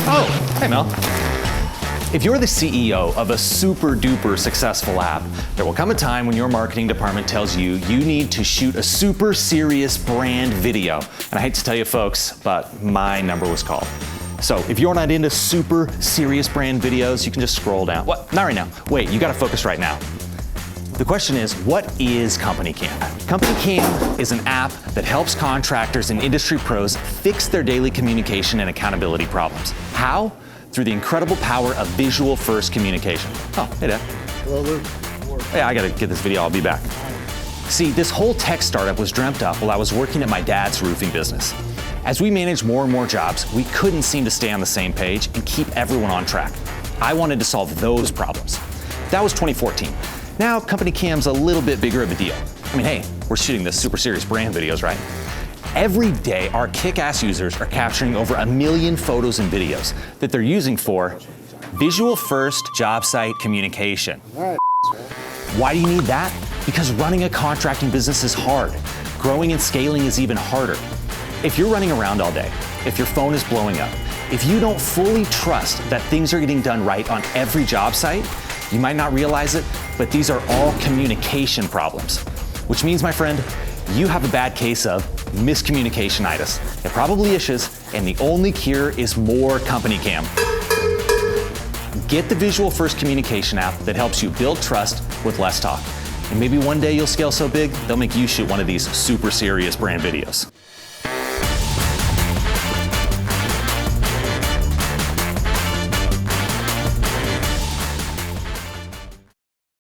Oh, hey Mel. If you're the CEO of a super duper successful app, there will come a time when your marketing department tells you you need to shoot a super serious brand video. And I hate to tell you folks, but my number was called. So if you're not into super serious brand videos, you can just scroll down. What? Not right now. Wait, you gotta focus right now. The question is, what is CompanyCam? CompanyCam is an app that helps contractors and industry pros fix their daily communication and accountability problems. How? Through the incredible power of visual-first communication. Oh, hey Dad. Hello, Luke. Yeah, I gotta get this video, I'll be back. See, this whole tech startup was dreamt up while I was working at my dad's roofing business. As we managed more and more jobs, we couldn't seem to stay on the same page and keep everyone on track. I wanted to solve those problems. That was 2014. Now, CompanyCam's a little bit bigger of a deal. I mean, hey, we're shooting this super serious brand videos, right? Every day, our kick-ass users are capturing over 1 million photos and videos that they're using for visual-first job site communication. Why do you need that? Because running a contracting business is hard. Growing and scaling is even harder. If you're running around all day, if your phone is blowing up, if you don't fully trust that things are getting done right on every job site, you might not realize it, but these are all communication problems. Which means, my friend, you have a bad case of miscommunicationitis. It probably issues, and the only cure is more CompanyCam. Get the visual-first communication app that helps you build trust with less talk. And maybe one day you'll scale so big, they'll make you shoot one of these super serious brand videos.